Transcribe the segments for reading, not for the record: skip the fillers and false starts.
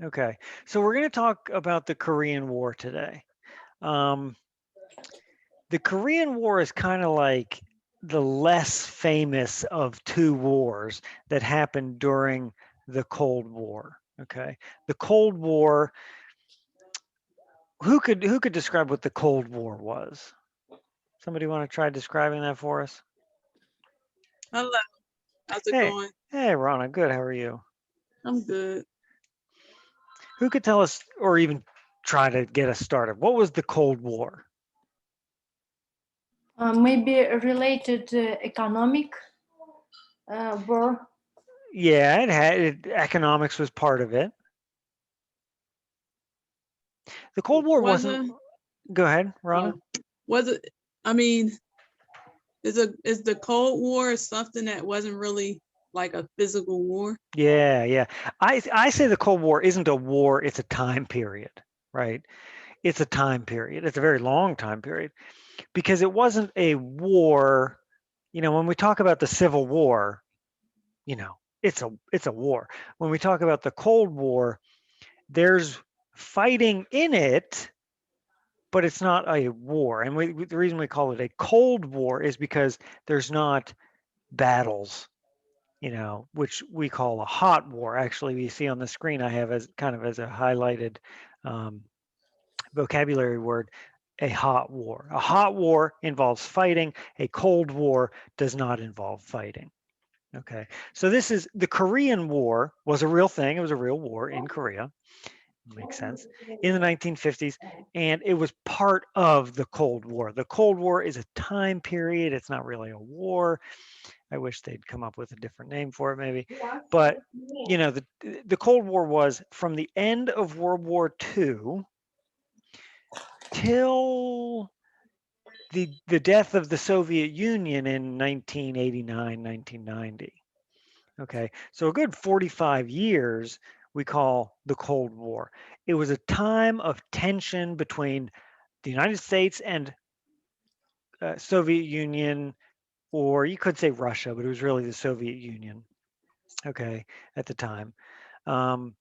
Okay, so we're going to talk about the Korean War today. Um, the Korean War is kind of like the less famous of two wars that happened during the Cold War. Okay, the Cold War. Who could describe what the Cold War was? Somebody want to try describing that for us? Hello, how's it Hey, going? hey, Rana, good. How are you? I'm good. Who could tell us, or even try to get us started? What was the Cold War? Maybe related economic war. Yeah, economics was part of it. The Cold War Was wasn't. it? Go ahead, Rana. Oh, was it? I mean, is the Cold War something that wasn't really like a physical war? Yeah, yeah. I say the Cold War isn't a war; it's a time period, right? It's a time period. It's a very long time period because it wasn't a war. When we talk about the Civil War, it's a war. When we talk about the Cold War, there's fighting in it, but it's not a war. And the reason we call it a Cold War is because there's not battles, which we call a hot war. Actually, you see on the screen, I have as kind of as a highlighted um, vocabulary word, a hot war. A hot war involves fighting. A Cold War does not involve fighting. Okay, so this is the Korean War was a real thing. It was a real war in Korea. Makes sense. In the 1950s, and it was part of the Cold War. The Cold War is a time period. It's not really a war. I wish they'd come up with a different name for it, maybe. But the Cold War was from the end of World War II till the death of the Soviet Union in 1989, 1990. Okay, so a good 45 years we call the Cold War. It was a time of tension between the United States and Soviet Union, or you could say Russia, but it was really the Soviet Union. Okay, at the time, um,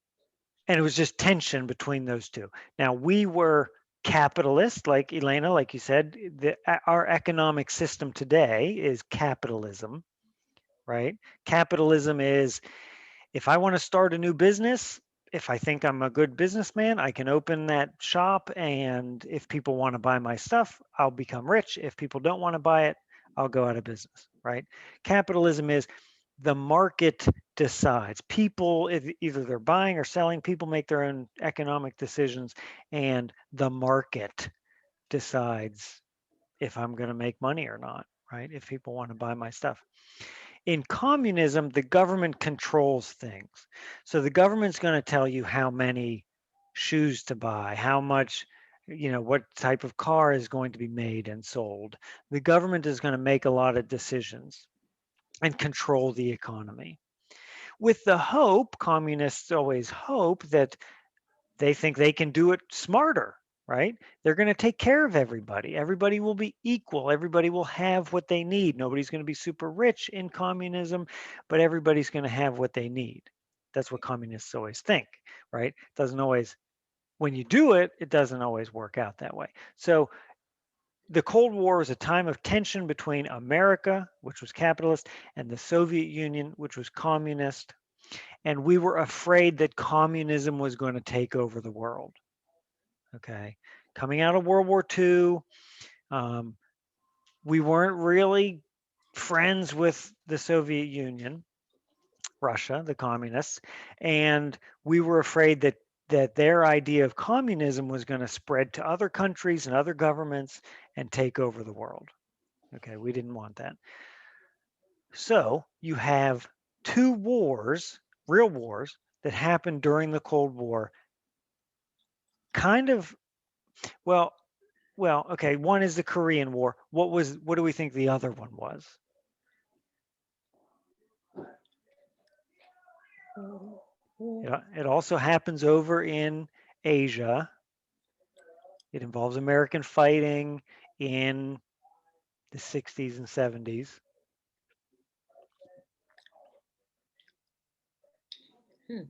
and it was just tension between those two. Now we were capitalist, like Elena, like you said, our economic system today is capitalism, right? Capitalism is if I want to start a new business, if I think I'm a good businessman, I can open that shop. And if people want to buy my stuff, I'll become rich. If people don't want to buy it, I'll go out of business, right? Capitalism is the market decides. People, either they're buying or selling, people make their own economic decisions, and the market decides if I'm going to make money or not, right? If people want to buy my stuff. In communism, the government controls things. So the government's going to tell you how many shoes to buy, how much, what type of car is going to be made and sold. The government is going to make a lot of decisions and control the economy. With the hope, communists always hope that they think they can do it smarter, right? They're going to take care of everybody. Everybody will be equal. Everybody will have what they need. Nobody's going to be super rich in communism, but everybody's going to have what they need. That's what communists always think, right? Doesn't always, when you do it, it doesn't always work out that way. So the Cold War was a time of tension between America, which was capitalist, and the Soviet Union, which was communist. And we were afraid that communism was going to take over the world. Okay. Coming out of World War II, um, we weren't really friends with the Soviet Union, Russia, the communists, and we were afraid that their idea of communism was going to spread to other countries and other governments and take over the world. Okay, we didn't want that. So you have two wars, real wars, that happened during the Cold War. Kind of, well, okay. One is the Korean War. What do we think the other one was? It also happens over in Asia. It involves American fighting in the 60s and 70s. Hmm.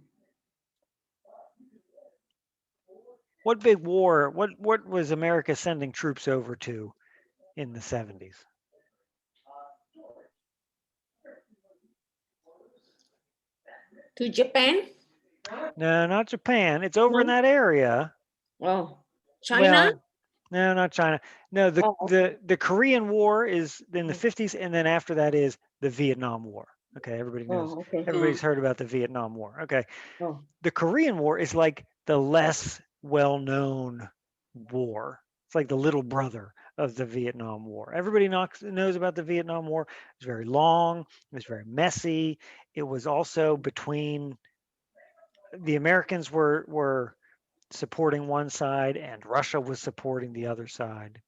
What big war? What was America sending troops over to in the 70s? To Japan? No, not Japan. It's over in No? that area. Oh, China? Well, no, not China. No, Oh, okay. the Korean War is in the Mm. 50s, and then after that is the Vietnam War. Okay, everybody knows. Oh, okay. Everybody's heard about the Vietnam War. Okay, Oh, the Korean War is like the less well-known war. It's like the little brother of the Vietnam War. Everybody knows about the Vietnam War. It was very long. It was very messy. It was also between the Americans were supporting one side and Russia was supporting the other side.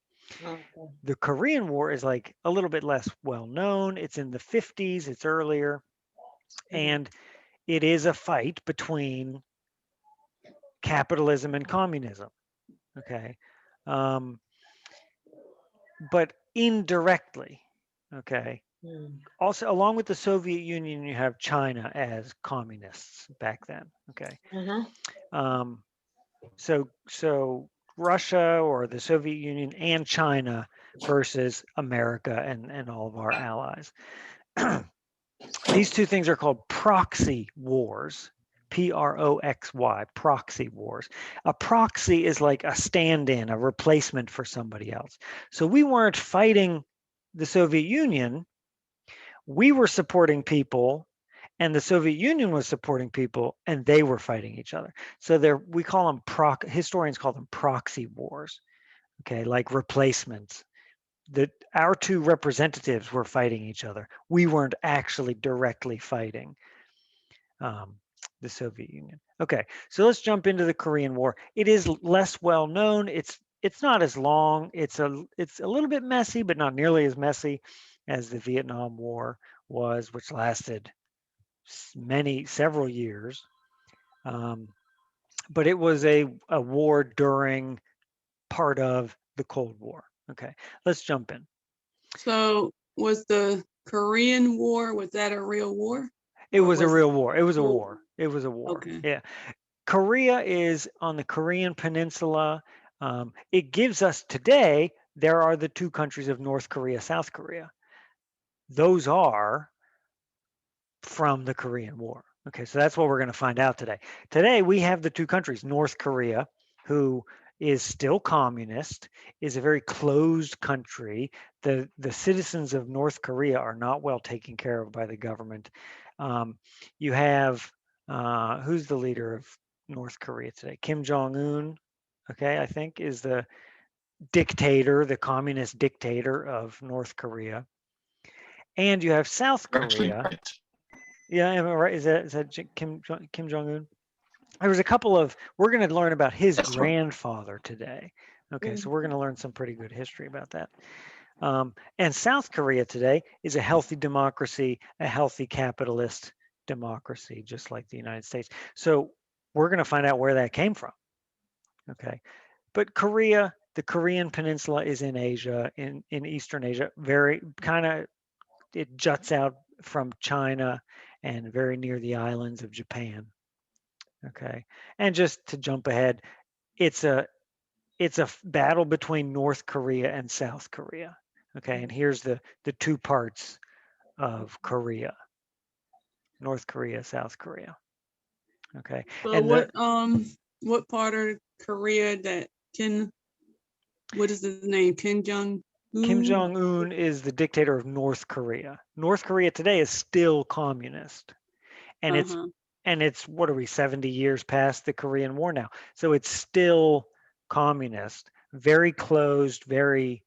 okay. The Korean War is like a little bit less well known. It's in the 50s, it's earlier, Mhm. and it is a fight between capitalism and communism. Okay. Um, but indirectly, okay. Mm. Also, along with the Soviet Union, you have China as communists back then. Okay. Uh-huh. Um, so Russia or the Soviet Union and China versus America and all of our allies. These two things are called proxy wars. Proxy, proxy wars. A proxy is like a stand-in, a replacement for somebody else. So we weren't fighting the Soviet Union. We were supporting people and the Soviet Union was supporting people and they were fighting each other. So we call them historians call them proxy wars. Okay, like replacements. That our two representatives were fighting each other. We weren't actually directly fighting the Soviet Union. Okay, so let's jump into the Korean War. It is less well known. It's not as long. It's a little bit messy, but not nearly as messy as the Vietnam War was, which lasted several years. But it was a war during part of the Cold War. Okay, let's jump in. So was the Korean War, was that a real war? It Or was a was real war. It was a Oh, war. It was a war. Okay. Yeah. Korea is on the Korean Peninsula. It gives us today, there are the two countries of North Korea, South Korea. Those are from the Korean War. Okay, so that's what we're going to find out today. Today, we have the two countries, North Korea, who is still communist, is a very closed country. The citizens of North Korea are not well taken care of by the government. You have, who's the leader of North Korea today? Kim Jong-un, okay, I think is the dictator, the communist dictator of North Korea. And you have South Korea. Right. Yeah, am I right? Is that Kim Jong-un? There was a couple of, we're going to learn about his That's right. grandfather today. Okay, so Mm. we're going to learn some pretty good history about that. And South Korea today is a healthy democracy, a healthy capitalist democracy, just like the United States. So we're going to find out where that came from. Okay, but Korea, the Korean Peninsula is in Asia, in Eastern Asia, very kind of, it juts out from China and very near the islands of Japan. Okay, and just to jump ahead, it's a battle between North Korea and South Korea. Okay, and here's the two parts of Korea: North Korea, South Korea. Okay, So and what part of Korea that what is his name? Kim Jong Kim Un? Jong Un is the dictator of North Korea. North Korea today is still communist, and Uh-huh. it's what are we 70 years past the Korean War now, so it's still communist, very closed, very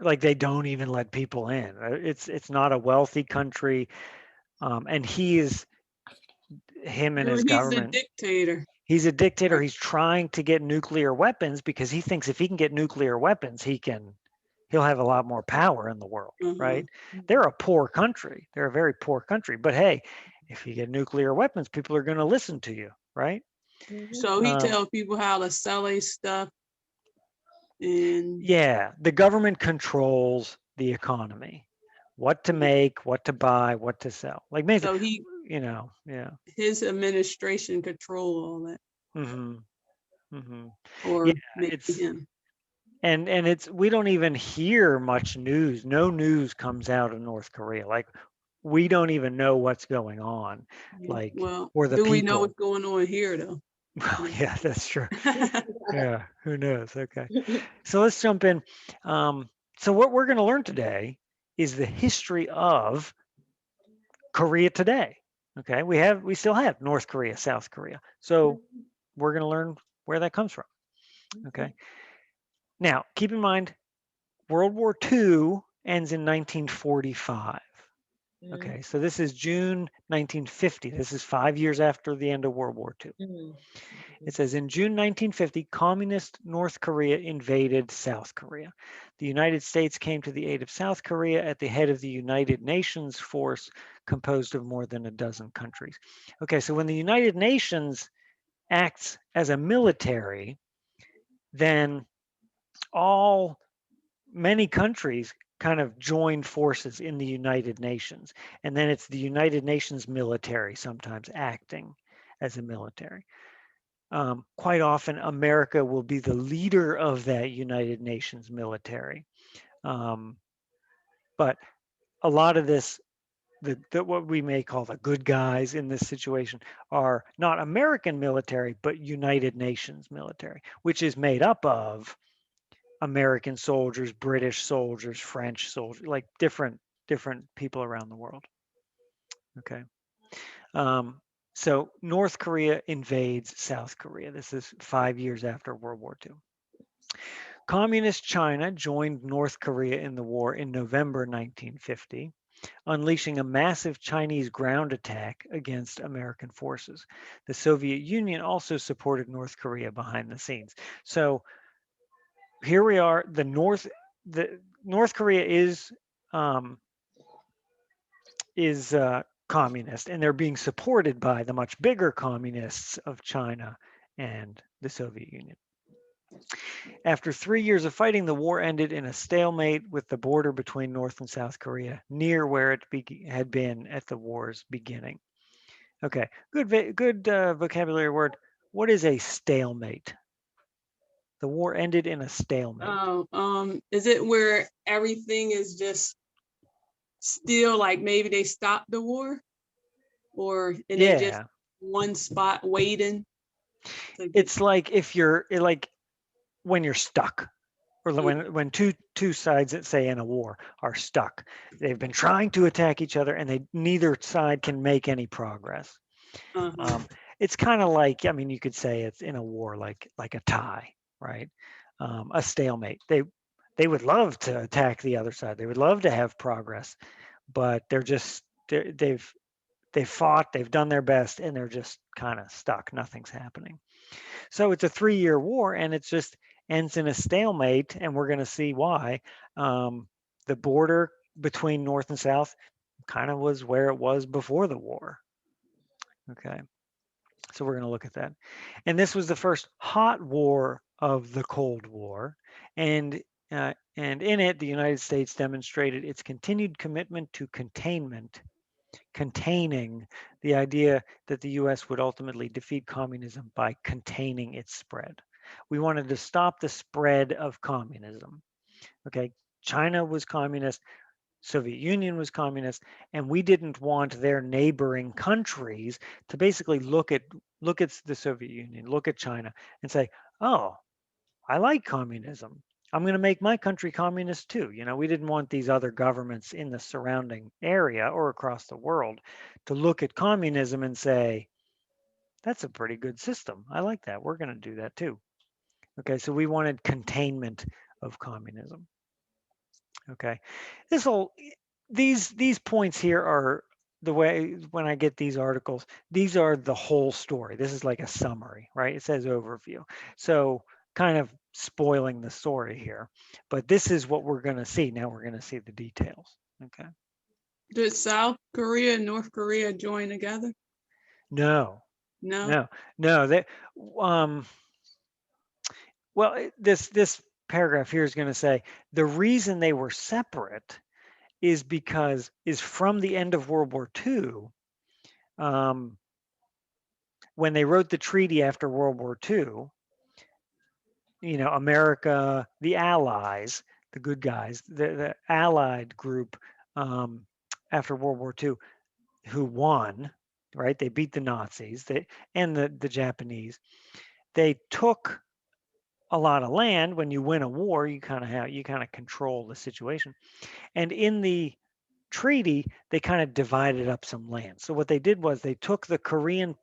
like they don't even let people in. It's not a wealthy country, and him and Well, his he's the government. dictator. He's a dictator. Right. He's trying to get nuclear weapons because he thinks if he can get nuclear weapons, he'll have a lot more power in the world, right? They're a poor country. They're a very poor country. But hey, if you get nuclear weapons, people are going to listen to you, right? Mhm. So he Um, tells people how to sell their stuff, and Yeah, the government controls the economy, what to make, what to buy, what to sell. Like basically, so yeah. his administration control all that. hmm hmm or Yeah, maybe it's him. and it's we don't even hear much news. No news comes out of North Korea. Like we don't even know what's going on. Yeah. Like Well, or the do we know people. what's going on here though? Well, yeah, that's true. Yeah. Yeah, who knows? Okay. So let's jump in. So what we're going to learn today is the history of Korea today. Okay, we still have North Korea, South Korea. So we're going to learn where that comes from. Okay. Now, keep in mind, World War II ends in 1945. Okay, so this is June 1950. This is 5 years after the end of World War II. It says in June 1950, communist North Korea invaded South Korea. The United States came to the aid of South Korea at the head of the United Nations force composed of more than a dozen countries. Okay, so when the United Nations acts as a military, then many countries kind of join forces in the United Nations. And then it's the United Nations military sometimes acting as a military. Quite often, America will be the leader of that United Nations military. But a lot of this, what we may call the good guys in this situation, are not American military, but United Nations military, which is made up of American soldiers, British soldiers, French soldiers, like different people around the world. Okay. So North Korea invades South Korea. This is 5 years after World War II. Communist China joined North Korea in the war in November 1950, unleashing a massive Chinese ground attack against American forces. The Soviet Union also supported North Korea behind the scenes. So here we are. The North Korea is communist, and they're being supported by the much bigger communists of China and the Soviet Union. After 3 years of fighting, the war ended in a stalemate with the border between North and South Korea near where it had been at the war's beginning. Okay, good vocabulary word. What is a stalemate? The war ended in a stalemate. Is it where everything is just still, like maybe they stopped the war, or and they just Yeah, one spot waiting? To get, it's like if you're like when you're stuck, or when two sides that say in a war are stuck. They've been trying to attack each other, and neither side can make any progress. uh-huh. It's kind of like, I mean, you could say it's in a war like a tie, right? A stalemate. They would love to attack the other side. They would love to have progress, but they've fought, they've done their best, and they're just kind of stuck. Nothing's happening. So it's a 3-year war, and it just ends in a stalemate, and we're going to see why. The border between North and South kind of was where it was before the war. Okay. So we're going to look at that. And this was the first hot war of the Cold War. And in it, the United States demonstrated its continued commitment to containing the idea that the US would ultimately defeat communism by containing its spread. We wanted to stop the spread of communism. Okay. China was communist. Soviet Union was communist, and we didn't want their neighboring countries to basically look at the Soviet Union, look at China, and say, "Oh, I like communism. I'm going to make my country communist too." You know, we didn't want these other governments in the surrounding area or across the world to look at communism and say, "That's a pretty good system. I like that. We're going to do that too." Okay, so we wanted containment of communism. Okay, these points here are the way when I get these articles, these are the whole story. This is like a summary, right? It says overview. So kind of spoiling the story here, but this is what we're going to see. Now we're going to see the details. Okay. Did South Korea and North Korea join together? No, No. no. Well, this paragraph here is going to say the reason they were separate is from the end of World War II. when they wrote the treaty after World War II, America, the Allies, the good guys, the Allied group after World War II, who won, right? They beat the Nazis, and the Japanese. They took a lot of land. When you win a war, you kind of control the situation. And in the treaty, they kind of divided up some land. So what they did was they took the Korea,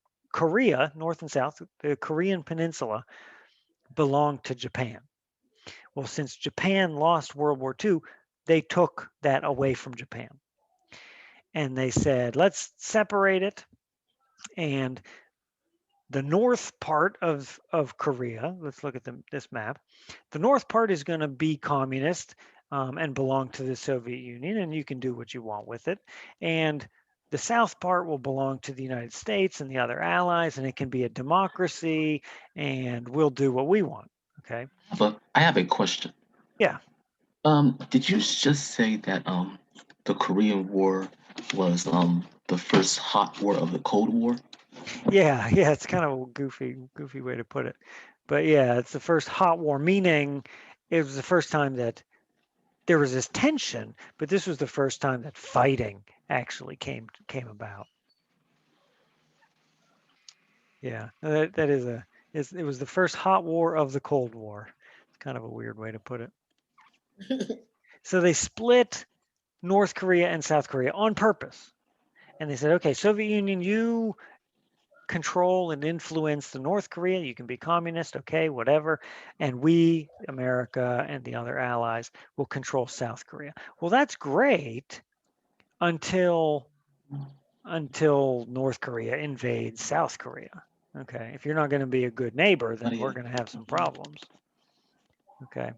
North and South, the Korean Peninsula belonged to Japan. Well, since Japan lost World War II, they took that away from Japan. And they said, let's separate it. And the north part of Korea, let's look at this map. The north part is going to be communist and belong to the Soviet Union, and you can do what you want with it. And the south part will belong to the United States and the other allies, and it can be a democracy, and we'll do what we want. Okay. But I have a question. Yeah. Did you just say that the Korean War was the first hot war of the Cold War? Yeah, it's kind of a goofy way to put it. But yeah, it's the first hot war, meaning it was the first time that there was this tension, but this was the first time that fighting actually came about. Yeah, it was the first hot war of the Cold War. It's kind of a weird way to put it. So they split North Korea and South Korea on purpose. And they said, okay, Soviet Union, you control and influence the North Korea. You can be communist, okay, whatever. And we, America and the other allies, will control South Korea. Well, that's great until North Korea invades South Korea. Okay, if you're not going to be a good neighbor, then we're going to have some problems. Okay.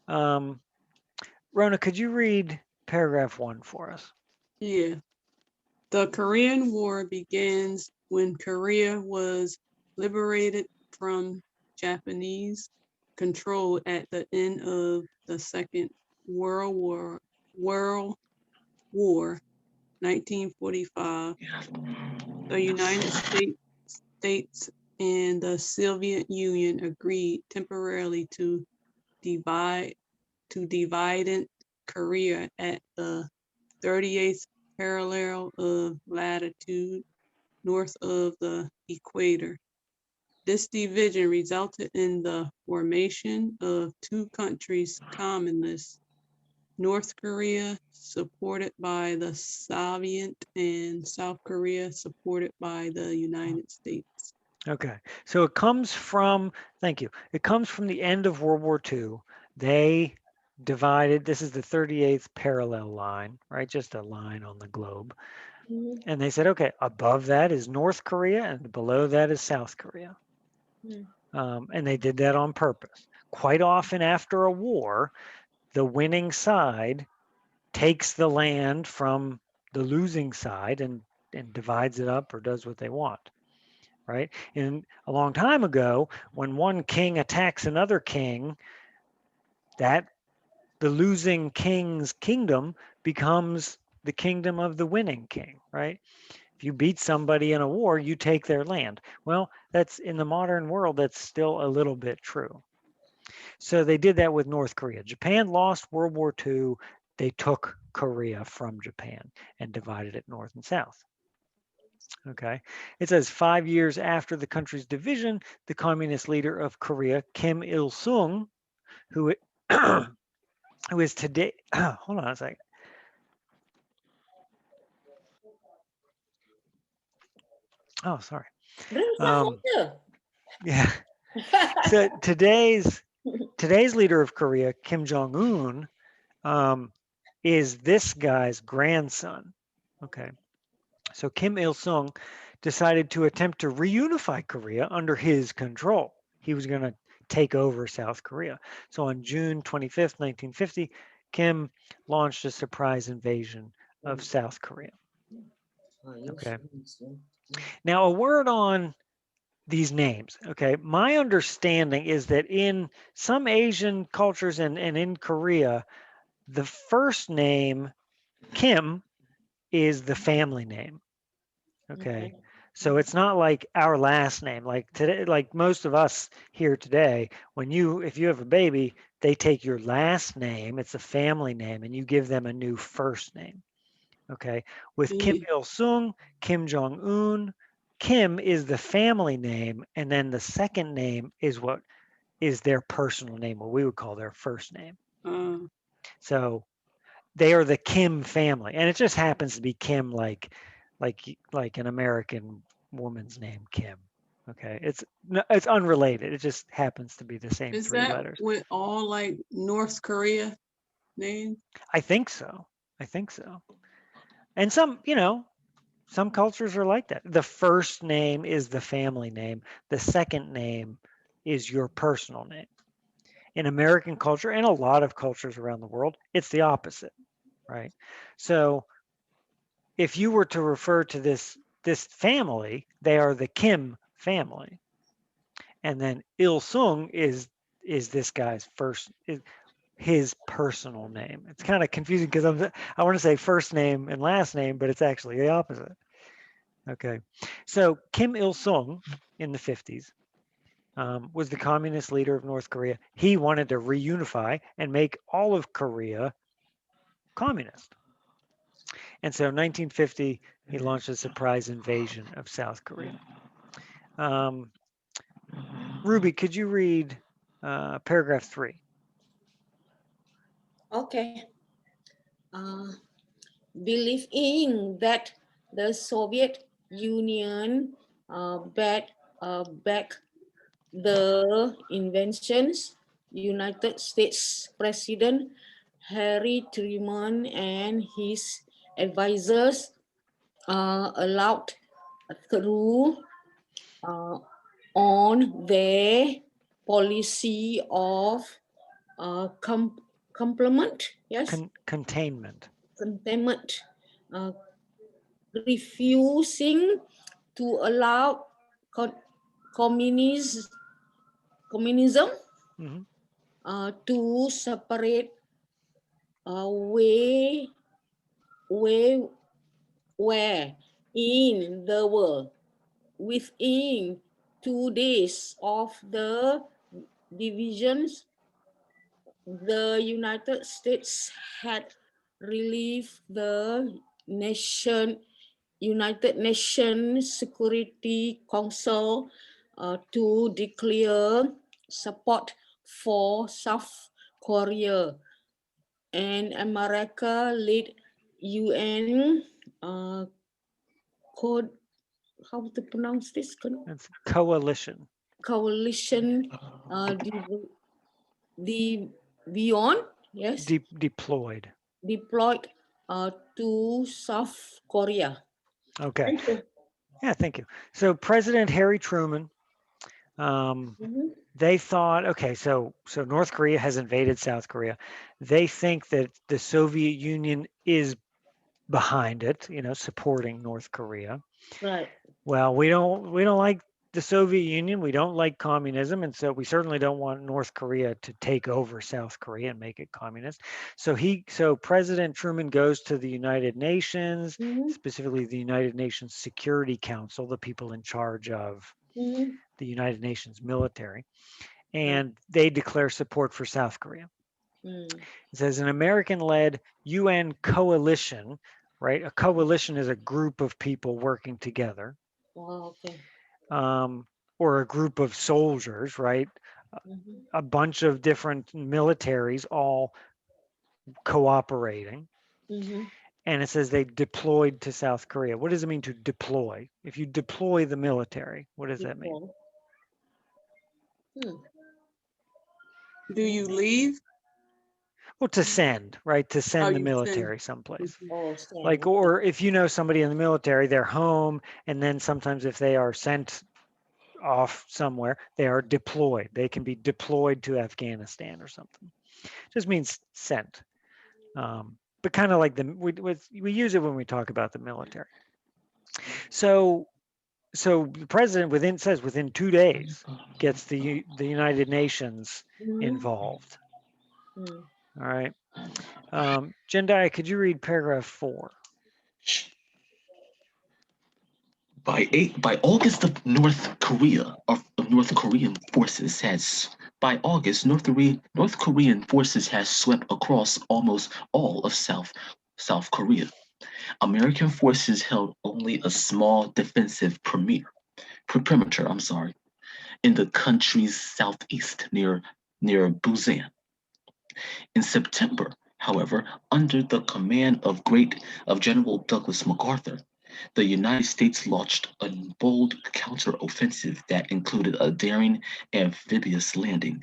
Rona, could you read paragraph 1 for us? Yeah. The Korean War begins when Korea was liberated from Japanese control at the end of the Second World War, 1945. The United States and the Soviet Union agreed temporarily to divide Korea at the 38th parallel of latitude north of the equator. This division resulted in the formation of two countries communist, North Korea supported by the Soviet and South Korea supported by the United States. Okay, so it comes from, thank you, it comes from the end of World War II. They divided, this is the 38th parallel line, right? Just a line on the globe. And they said, okay, above that is North Korea and below that is South Korea. And they did that on purpose. Quite often after a war, the winning side takes the land from the losing side and divides it up or does what they want. Right? And a long time ago, when one king attacks another king, that the losing king's kingdom becomes the kingdom of the winning king, right? If you beat somebody in a war, you take their land. Well, that's in the modern world, that's still a little bit true. So they did that with North Korea. Japan lost World War II. They took Korea from Japan and divided it north and south. Okay, it says 5 years after the country's division, the communist leader of Korea, Kim Il-sung, who is today, hold on a second. Oh, sorry. Yeah. So today's leader of Korea, Kim Jong-un, is this guy's grandson. Okay. So Kim Il-sung decided to attempt to reunify Korea under his control. He was going to take over South Korea. So on June 25th, 1950, Kim launched a surprise invasion of South Korea. Okay. Now, a word on these names. Okay. My understanding is that in some Asian cultures and in Korea, the first name, Kim, is the family name. Okay. So it's not like our last name. Like today, like most of us here today, if you have a baby, they take your last name, it's a family name, and you give them a new first name. Okay. With Kim Mm. Il Sung, Kim Jong Un, Kim is the family name, and then the second name is what is their personal name, what we would call their first name. Uh, So they are the Kim family, and it just happens to be Kim, like an American woman's name, Kim. Okay, it's unrelated. It just happens to be the same is three that letters. with all like North Korea names? I think so. I think so. And some cultures are like that. The first name is the family name. The second name is your personal name. In American culture and a lot of cultures around the world, it's the opposite, right? So if you were to refer to this family, they are the Kim family, and then Il Sung is this guy's his personal name. It's kind of confusing because I want to say first name and last name, but it's actually the opposite. Okay, so Kim Il Sung in the 50s was the communist leader of North Korea. He wanted to reunify and make all of Korea communist. And so in 1950, he launched a surprise invasion of South Korea. Ruby, could you read paragraph 3? Okay. Believing that the Soviet Union back the inventions, United States President Harry Truman and his advisors allowed through on their policy of complement, yes, Containment. containment, refusing to allow communism Mhm. to separate way where in the world within 2 days of the divisions the United States had relieved the United Nations Security Council to declare support for South Korea, and America led UN code, how to pronounce this? It's coalition. Coalition the beyond, yes, Deployed. deployed to South Korea. Okay. Thank you. Yeah, thank you. So President Harry Truman, Mhm. they thought, okay, so North Korea has invaded South Korea. They think that the Soviet Union is behind it, supporting North Korea. Right. Well, we don't like the Soviet Union. We don't like communism, and so we certainly don't want North Korea to take over South Korea and make it communist. So President Truman goes to the United Nations, Mhm. specifically the United Nations Security Council, the people in charge of Mhm. the United Nations military, and they declare support for South Korea. Mm. It says an American-led UN coalition, right? A coalition is a group of people working together. Oh, okay. Or a group of soldiers, right? Mhm. A bunch of different militaries all cooperating. Mhm. And it says they deployed to South Korea. What does it mean to deploy? If you deploy the military, what does that mean? Before. Hmm. Do you leave? Well, to send, right? To Oh, send the you send. military someplace. Mhm. Oh, stand. Like, or if you know somebody in the military, they're home, and then sometimes if they are sent off somewhere, they are deployed. They can be deployed to Afghanistan or something. Just means sent. But kind of like we use it when we talk about the military. So the president within 2 days gets the United Nations Mhm. involved. Mm. All right. Jendai, could you read paragraph 4? By August, of North Korea of North Korean forces has by August North Korean forces has swept across almost all of South Korea. American forces held only a small defensive perimeter, in the country's southeast near Busan. In September, however, under the command of General Douglas MacArthur, the United States launched a bold counteroffensive that included a daring amphibious landing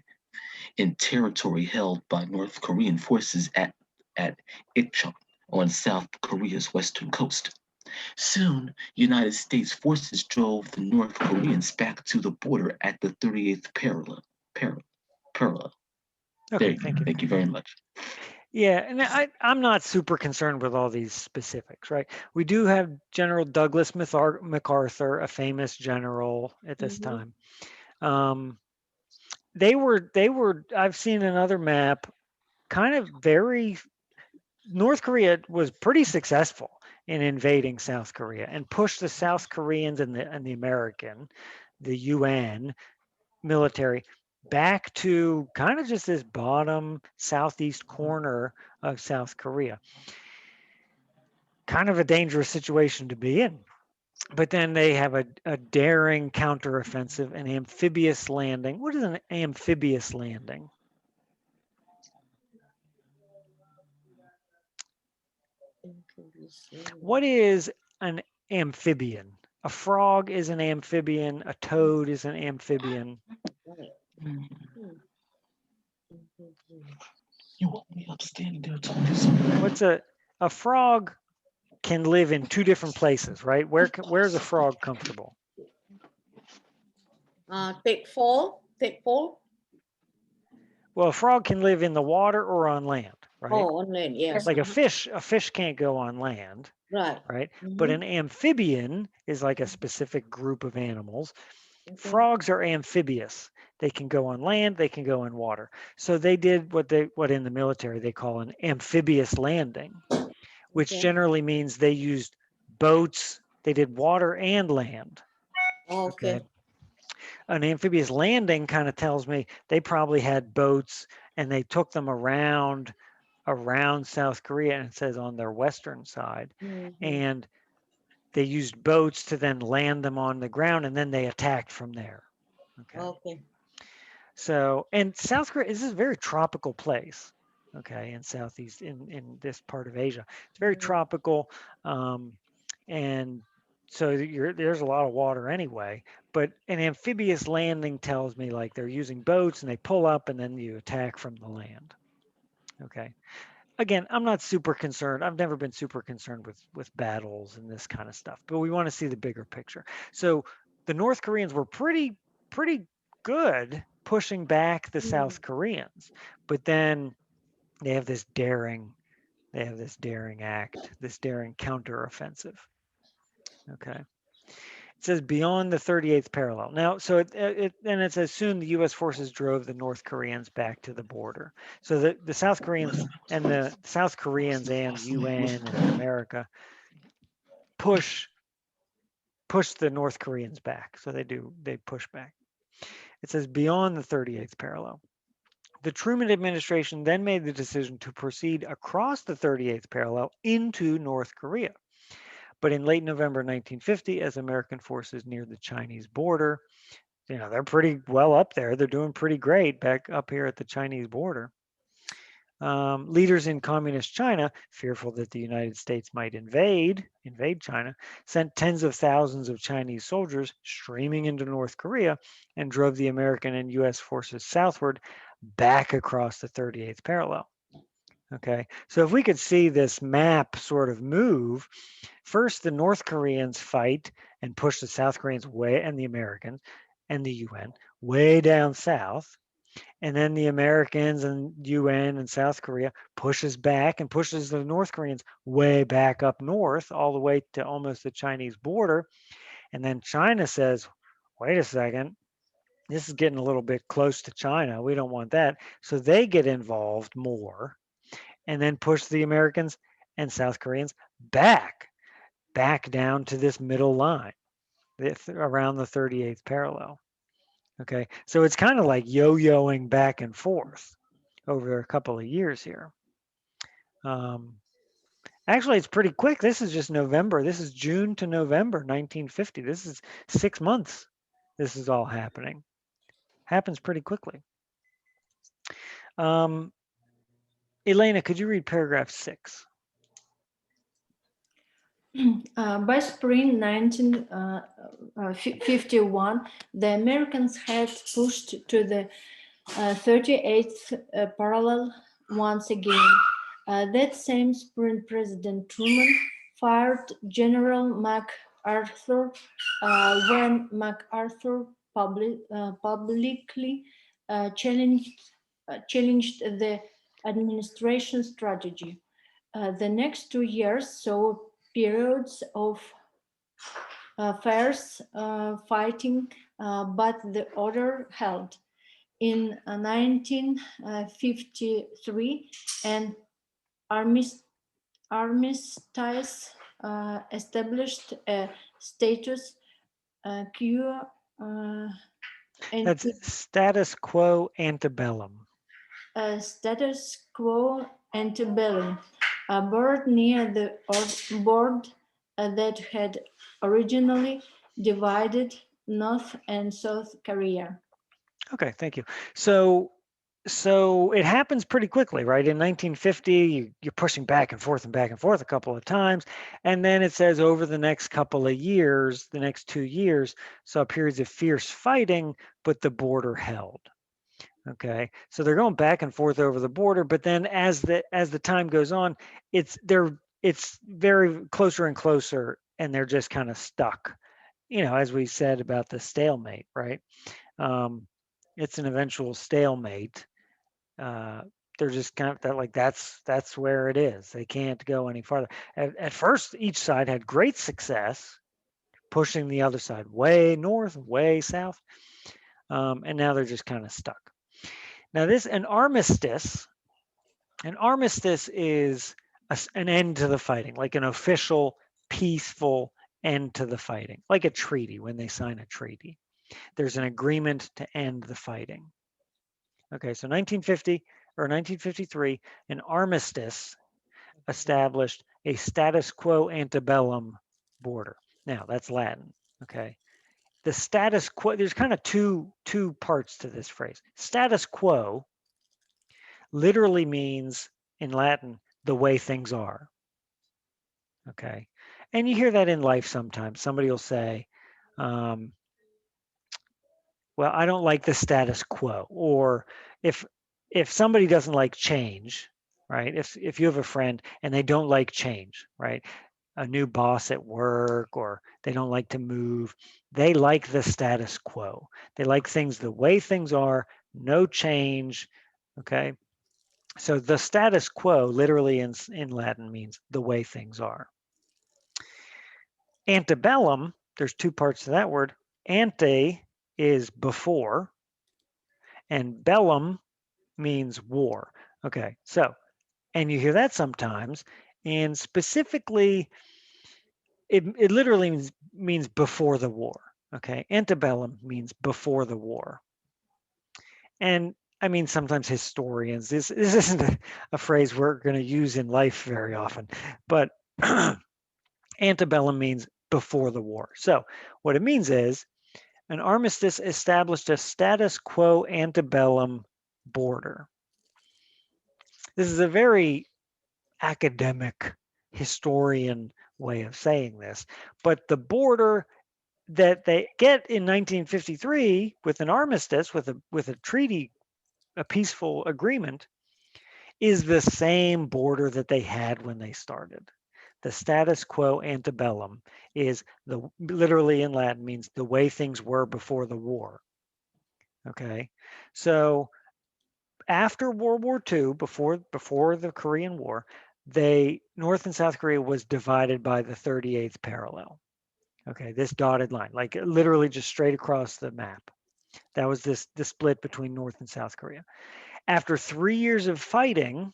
in territory held by North Korean forces at Incheon on South Korea's western coast. Soon, United States forces drove the North Koreans back to the border at the 38th parallel. Okay, thank you. Thank you very much. Yeah, and I'm not super concerned with all these specifics, right? We do have General Douglas MacArthur, a famous general at this Mhm. time. They were, I've seen another map, kind of North Korea was pretty successful in invading South Korea and pushed the South Koreans and the UN military back to kind of just this bottom southeast corner of South Korea. Kind of a dangerous situation to be in. But then they have a daring counteroffensive, an amphibious landing. What is an amphibious landing? What is an amphibian? A frog is an amphibian. A toad is an amphibian. Right. Mm, Mhm. You want me up standing there talking to someone? What's a frog can live in two different places, right? Where's a frog comfortable? Take fall. Well, a frog can live in the water or on land, right? Oh, on land, yes. Like a fish can't go on land, Right. right? But Mhm. an amphibian is like a specific group of animals. Okay. Frogs are amphibious. They can go on land, they can go in water. So they did what in the military they call an amphibious landing, which Okay. generally means they used boats. They did water and land. Oh, okay. An amphibious landing kind of tells me they probably had boats and they took them around South Korea, and it says on their western side, Mhm. and they used boats to then land them on the ground, and then they attacked from there. Okay. Okay. So, and South Korea is a very tropical place. Okay, in southeast in this part of Asia, it's very Mhm. tropical, and so there's a lot of water anyway. But an amphibious landing tells me like they're using boats and they pull up and then you attack from the land. Okay. Again, I'm not super concerned. I've never been super concerned with battles and this kind of stuff, but we want to see the bigger picture. So the North Koreans were pretty good pushing back the South Koreans, but then they have this daring act, this daring counteroffensive. Okay. It says beyond the 38th parallel. Now, so it says soon the U.S. forces drove the North Koreans back to the border. So the South Koreans and UN and America push the North Koreans back. So they push back. It says beyond the 38th parallel. The Truman administration then made the decision to proceed across the 38th parallel into North Korea. But in late November 1950, as American forces neared the Chinese border, they're pretty well up there. They're doing pretty great back up here at the Chinese border. Leaders in communist China, fearful that the United States might invade China, sent tens of thousands of Chinese soldiers streaming into North Korea and drove the American and U.S. forces southward back across the 38th parallel. Okay, so if we could see this map sort of move, first the North Koreans fight and push the South Koreans way, and the Americans and the UN way down south. And then the Americans and UN and South Korea pushes back and pushes the North Koreans way back up north, all the way to almost the Chinese border. And then China says, wait a second, this is getting a little bit close to China. We don't want that. So they get involved more and then push the Americans and South Koreans back down to this middle line. around the 38th parallel. Okay, so it's kind of like yo-yoing back and forth over a couple of years here. Actually, it's pretty quick. This is just November. This is June to November 1950. This is 6 months. This is all happening. Happens pretty quickly. Elena, could you read paragraph 6? By spring 1951, the Americans had pushed to the 38th parallel once again. That same spring, President Truman fired General MacArthur when MacArthur publicly challenged the administration's strategy. The next 2 years saw periods of fierce fighting, but the order held. In 1953, an armistice established a status quo. That's status quo antebellum. Status quo antebellum, a board near the board that had originally divided North and South Korea. Okay, thank you. So it happens pretty quickly, right? In 1950, you're pushing back and forth a couple of times. And then it says over the next couple of years, the next 2 years, saw periods of fierce fighting, but the border held. Okay, so they're going back and forth over the border, but then as the time goes on, it's very closer and closer, and they're just kind of stuck. As we said about the stalemate, right? It's an eventual stalemate. They're just kind of that's where it is. They can't go any farther. At first, each side had great success pushing the other side way north, way south, and now they're just kind of stuck. Now, an armistice is an end to the fighting, like an official, peaceful end to the fighting, like a treaty when they sign a treaty. There's an agreement to end the fighting. Okay, so 1950 or 1953, an armistice established a status quo antebellum border. Now, that's Latin, okay? The status quo, there's kind of two parts to this phrase. Status quo literally means in Latin, the way things are. Okay. And you hear that in life sometimes. Somebody will say, well, I don't like the status quo. Or if somebody doesn't like change, right? If you have a friend and they don't like change, right? A new boss at work, or they don't like to move, they like the status quo. They like things the way things are, no change. Okay. So the status quo literally in Latin means the way things are. Antebellum, there's two parts to that word. Ante is before, and bellum means war. Okay, so, and you hear that sometimes, and specifically, it literally means before the war. Okay, antebellum means before the war. And I mean, sometimes historians, this isn't a phrase we're going to use in life very often, but antebellum means before the war. So what it means is an armistice established a status quo antebellum border. This is a very academic historian way of saying this, but the border that they get in 1953 with an armistice, with a treaty, a peaceful agreement, is the same border that they had when they started. The status quo antebellum is literally in Latin means the way things were before the war. Okay, so after World War II, before the Korean War, North and South Korea was divided by the 38th parallel. Okay, this dotted line, like literally just straight across the map. That was the split between North and South Korea. After 3 years of fighting,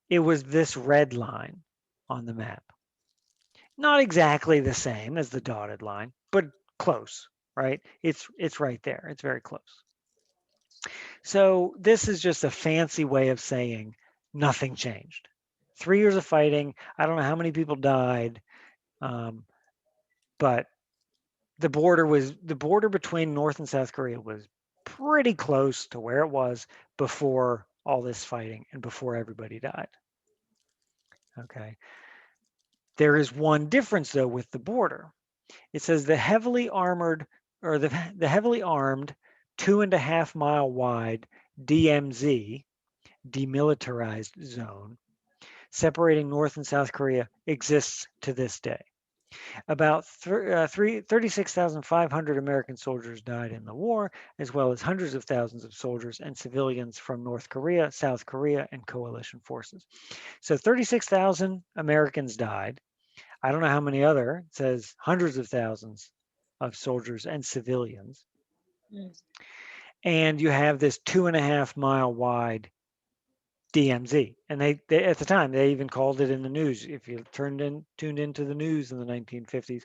it was this red line on the map. Not exactly the same as the dotted line, but close, right? It's right there. It's very close. So this is just a fancy way of saying nothing changed. 3 years of fighting. I don't know how many people died, but the border between North and South Korea was pretty close to where it was before all this fighting and before everybody died. Okay. There is one difference though with the border. It says the heavily armored or the heavily armed 2.5 mile wide DMZ, demilitarized zone, separating North and South Korea exists to this day. About 36,500 American soldiers died in the war, as well as hundreds of thousands of soldiers and civilians from North Korea, South Korea, and coalition forces. So 36,000 Americans died. I don't know how many other, it says hundreds of thousands of soldiers and civilians. Mm. And you have this 2.5 mile wide DMZ. And they at the time, they even called it in the news. If you tuned into the news in the 1950s,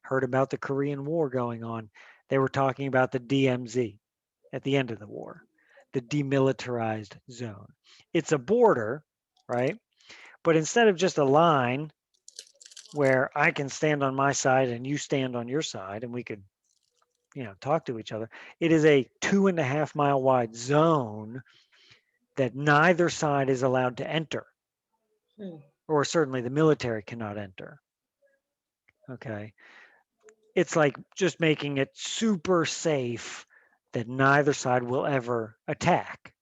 heard about the Korean War going on, they were talking about the DMZ at the end of the war, the demilitarized zone. It's a border, right? But instead of just a line where I can stand on my side and you stand on your side and we could, talk to each other, it is a 2.5 mile wide zone that neither side is allowed to enter, Hmm. or certainly the military cannot enter. Okay. It's like just making it super safe that neither side will ever attack.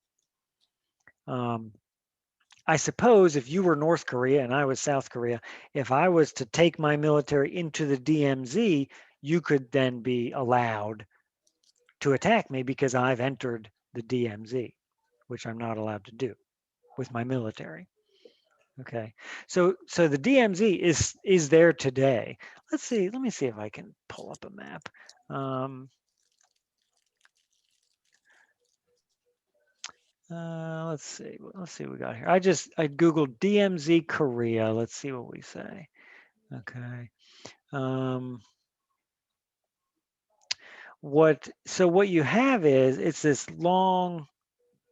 I suppose if you were North Korea and I was South Korea, if I was to take my military into the DMZ, you could then be allowed to attack me because I've entered the DMZ, which I'm not allowed to do with my military. Okay, so the DMZ is there today. Let's see. Let me see if I can pull up a map. Let's see. Let's see what we got here. I googled DMZ Korea. Let's see what we say. Okay. What you have is it's this long,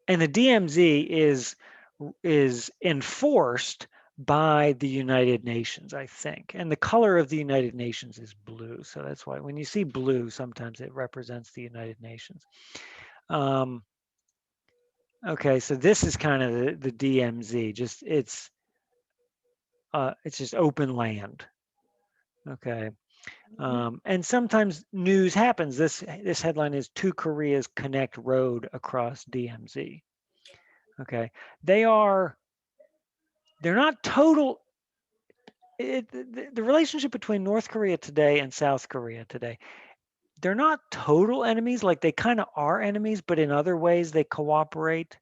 and the DMZ is enforced by the United Nations, I think. And the color of the United Nations is blue. So that's why when you see blue, sometimes it represents the United Nations. Okay, so this is kind of the DMZ. It's just open land. Okay. And sometimes news happens. This headline is Two Koreas Connect Road Across DMZ. Okay. They're not total. The relationship between North Korea today and South Korea today, they're not total enemies. Like they kind of are enemies, but in other ways they cooperate.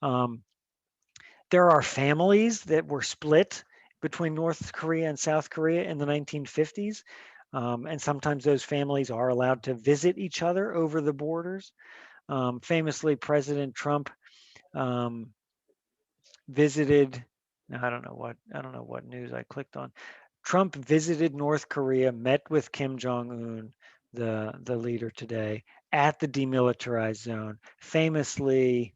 There are families that were split between North Korea and South Korea in the 1950s. And sometimes those families are allowed to visit each other over the borders. Famously, President Trump visited. I don't know what news I clicked on. Trump visited North Korea, met with Kim Jong-un, the leader today, at the demilitarized zone. Famously,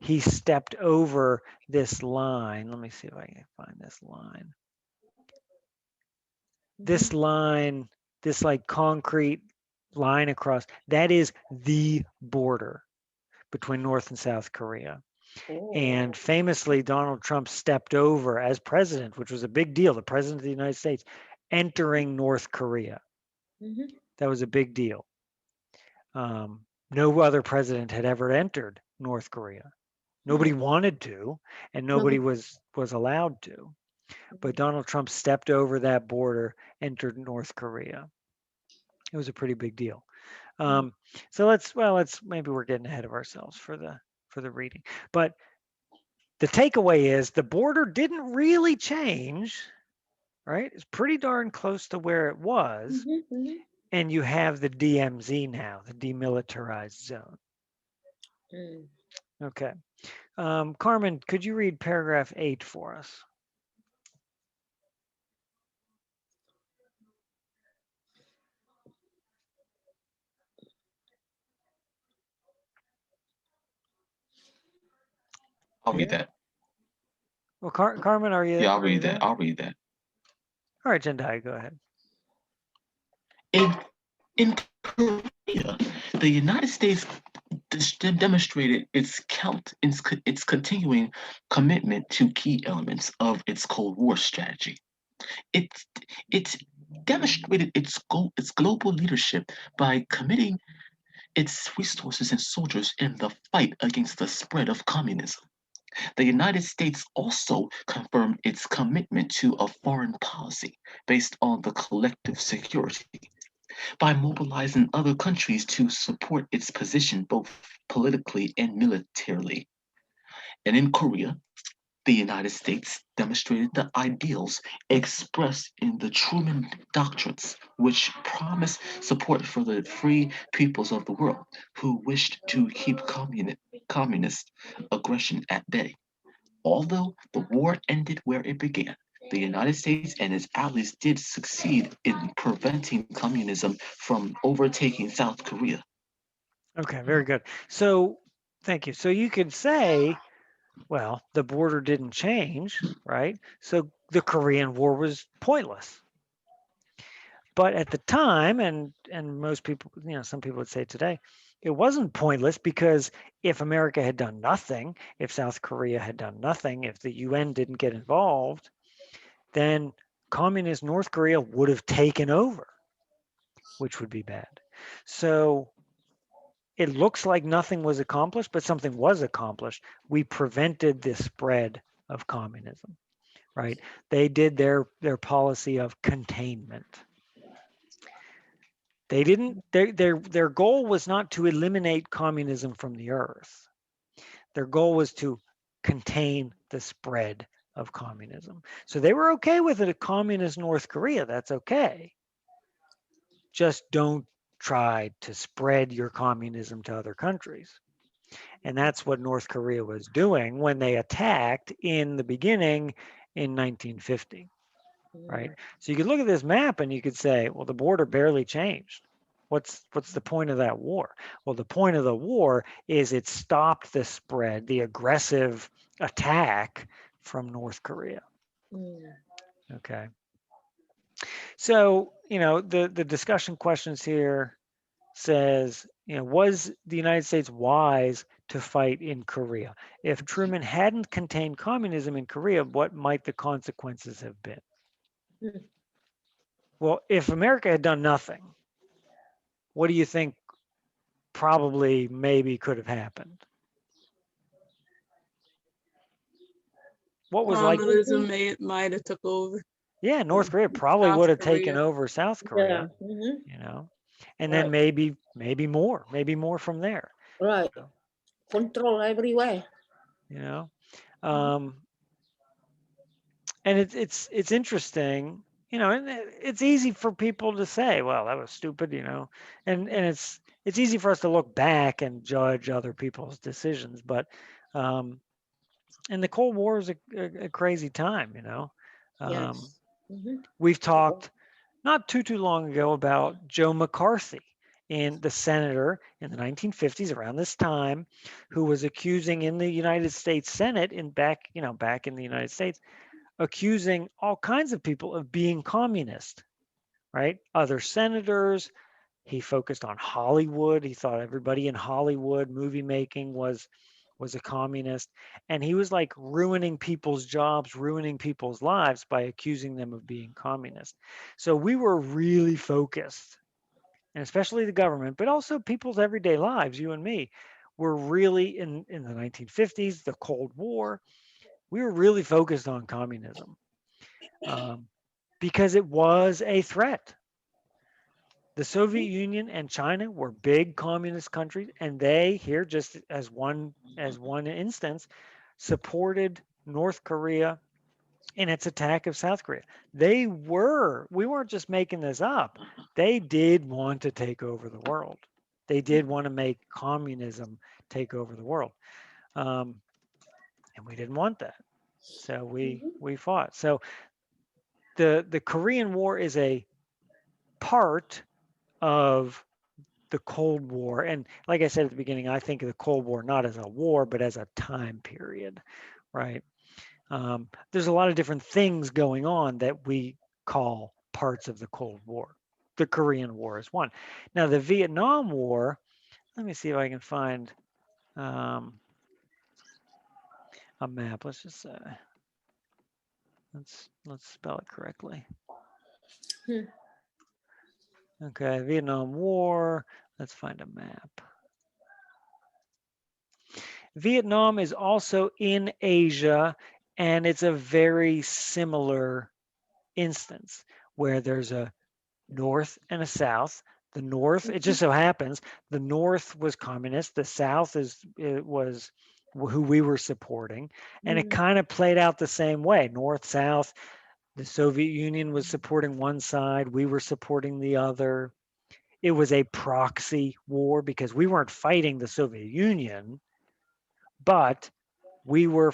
he stepped over this line. Let me see if I can find this line. This line, this like concrete line across, that is the border between North and South Korea. And famously, Donald Trump stepped over as president, which was a big deal. The president of the United States entering North Korea. That was a big deal. No other president had ever entered North Korea. Nobody wanted to, and nobody was allowed to. But Donald Trump stepped over that border, entered North Korea. It was a pretty big deal. So let's maybe we're getting ahead of ourselves for the reading. But the takeaway is the border didn't really change, right? It's pretty darn close to where it was. And you have the DMZ now, the demilitarized zone. Okay. Carmen, could you read paragraph 8 for us? I'll read that. Well, Carmen, are you? Yeah, I'll are you read there? that. I'll read that. All right, Jendai, go ahead. In in Korea, the United States demonstrated its continuing commitment to key elements of its Cold War strategy. It it demonstrated its global leadership by committing its resources and soldiers in the fight against the spread of communism. The United States also confirmed its commitment to a foreign policy based on the collective security by mobilizing other countries to support its position both politically and militarily. And in Korea, the United States demonstrated the ideals expressed in the Truman Doctrines, which promised support for the free peoples of the world who wished to keep communist aggression at bay. Although the war ended where it began, the United States and its allies did succeed in preventing communism from overtaking South Korea. Okay, very good. So thank you. So you could say, well, the border didn't change, right? So the Korean War was pointless. But at the time, and most people, some people would say today, it wasn't pointless because if America had done nothing, if South Korea had done nothing, if the UN didn't get involved, then communist North Korea would have taken over, which would be bad. So it looks like nothing was accomplished, but something was accomplished. We prevented the spread of communism, right? They did their policy of containment. They didn't, their goal was not to eliminate communism from the earth. Their goal was to contain the spread of communism. So they were okay with it, a communist North Korea, that's okay. Just don't try to spread your communism to other countries. And that's what North Korea was doing when they attacked in the beginning in 1950, right? So you could look at this map and you could say, well, the border barely changed. What's the point of that war? Well, the point of the war is it stopped the spread, the aggressive attack from North Korea. Okay. So, the discussion questions here says, was the United States wise to fight in Korea? If Truman hadn't contained communism in Korea, what might the consequences have been? Well, if America had done nothing, what do you think probably maybe could have happened? What was like? Communism might have took over. Yeah, North Korea probably South would have Korea. taken over South Korea, and then maybe more from there. Right. Control everywhere. And it's interesting, and it's easy for people to say, well, that was stupid, and it's easy for us to look back and judge other people's decisions, but and the Cold War is a crazy time, Yes. We've talked not too long ago about Joe McCarthy, the senator in the 1950s, around this time, who was accusing in the United States Senate back in the United States, accusing all kinds of people of being communist, right? Other senators. He focused on Hollywood. He thought everybody in Hollywood movie making was a communist, and he was like ruining people's jobs, ruining people's lives by accusing them of being communist. So we were really focused, and especially the government, but also people's everyday lives, you and me, were really in the 1950s, the Cold War, we were really focused on communism because it was a threat. The Soviet Union and China were big communist countries, and they, here just as one instance, supported North Korea in its attack of South Korea. We weren't just making this up. They did want to take over the world. They did want to make communism take over the world. And we didn't want that. So we fought. So the Korean War is a part of the Cold War. And like I said at the beginning, I think of the Cold War not as a war, but as a time period, right? There's a lot of different things going on that we call parts of the Cold War. The Korean War is one. Now, the Vietnam War, let me see if I can find a map. Let's just let's spell it correctly. Hmm. Okay, Vietnam War. Let's find a map. Vietnam is also in Asia, and it's a very similar instance where there's a north and a south. The north, it just so happens, the north was communist. The south was who we were supporting, and it kind of played out the same way. North, south. The Soviet Union was supporting one side. We were supporting the other. It was a proxy war because we weren't fighting the Soviet Union, but we were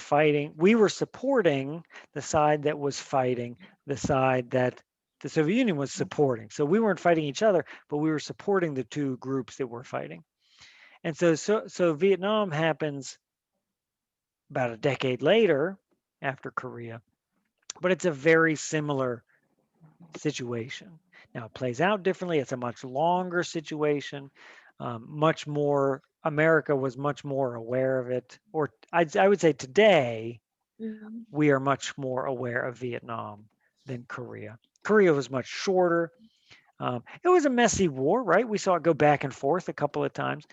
supporting the side that was fighting the side that the Soviet Union was supporting. So we weren't fighting each other, but we were supporting the two groups that were fighting. And so Vietnam happens about a decade later after Korea, but it's a very similar situation. Now it plays out differently. It's a much longer situation, much more. America was much more aware of it, or I would say today we are much more aware of Vietnam than Korea. Korea was much shorter. It was a messy war, right? We saw it go back and forth a couple of times,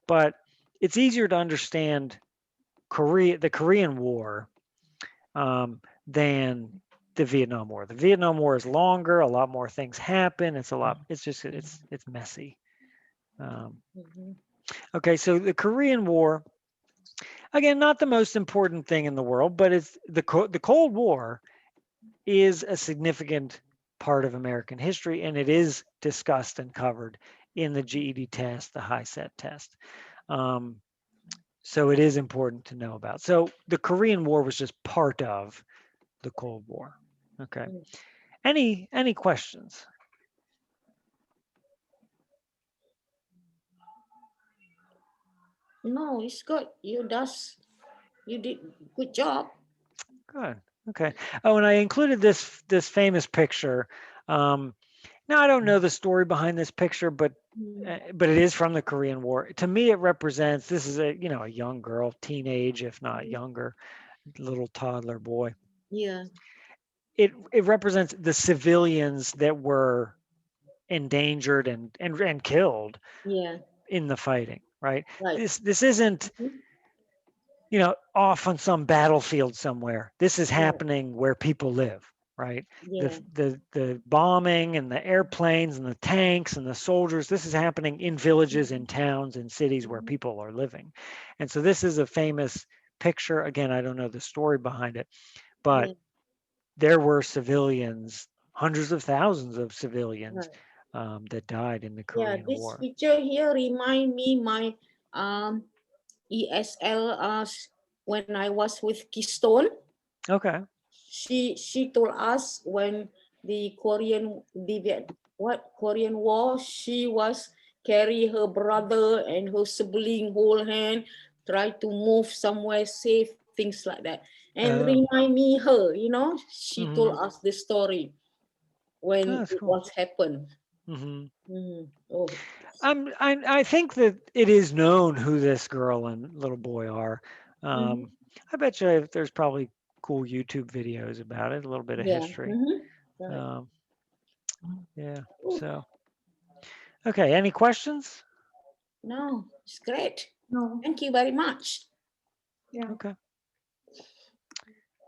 but it's easier to understand the Korean War, than the Vietnam War. The Vietnam War is longer. A lot more things happen. It's messy. Okay, so the Korean War, again, not the most important thing in the world, but it's the Cold War is a significant part of American history, and it is discussed and covered in the GED test, the HiSET test. So it is important to know about. So the Korean War was just part of the Cold War. Okay. Any questions? No, it's good. You did good job. Good. Okay. Oh, and I included this famous picture. Now I don't know the story behind this picture, but it is from the Korean War. To me, it represents, this is a young girl, teenage, if not younger, little toddler boy. Yeah. It represents the civilians that were endangered and killed Yeah. in the fighting, right? Right. This isn't off on some battlefield somewhere. This is happening where people live, right? Yeah. The bombing and the airplanes and the tanks and the soldiers, this is happening in villages, in towns, in cities where people are living. And so this is a famous picture. Again, I don't know the story behind it, but there were civilians, hundreds of thousands of civilians that died in the Korean this War. picture here remind me my ESL when I was with Keystone. Okay. She told us when the Korean War, she was carry her brother and her sibling whole hand, try to move somewhere safe, things like that. And remind me her, she told us the story when it was happened. Oh. I think that it is known who this girl and little boy are. I bet you there's probably cool YouTube videos about it, a little bit of history. Right. Yeah. So, okay. Any questions? No, it's great. No. Thank you very much. Yeah. Okay.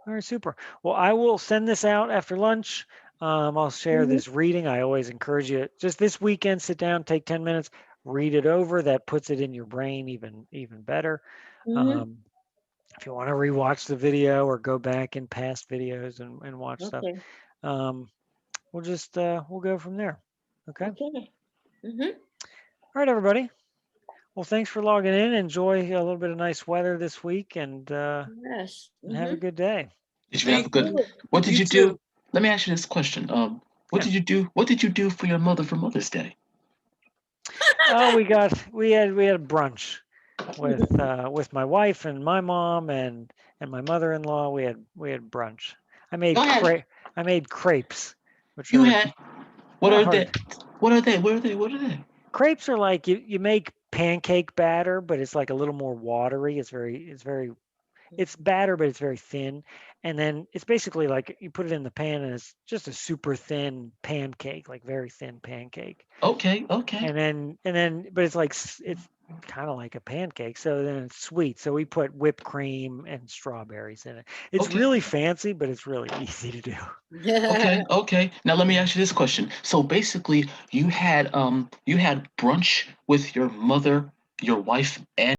All right, super. Well, I will send this out after lunch. I'll share this reading. I always encourage you, just this weekend, sit down, take 10 minutes, read it over. That puts it in your brain even better. If you want to rewatch the video or go back in past videos and watch stuff, we'll just we'll go from there. Okay. All right, everybody. Well, thanks for logging in. Enjoy a little bit of nice weather this week, and Yes. and have a good day. Did you have a good? you. What did You you do? too. Let me ask you this question. What Yeah. did you do? What did you do for your mother for Mother's Day? Oh, we had brunch with my wife and my mom and my mother-in-law. We had brunch. I made Go ahead. I made crepes, which You are had. What not are they? hard. What are they? What are they? What are they? Crepes are like you make pancake batter, but it's like a little more watery. It's batter, but it's very thin. And then it's basically like you put it in the pan and it's just a super thin pancake, like very thin pancake. Okay. Okay. But it's like it's kind of like a pancake. So then it's sweet. So we put whipped cream and strawberries in it. It's Okay. really fancy, but it's really easy to do. Okay. Okay. Now let me ask you this question. So basically, you had brunch with your mother, your wife, and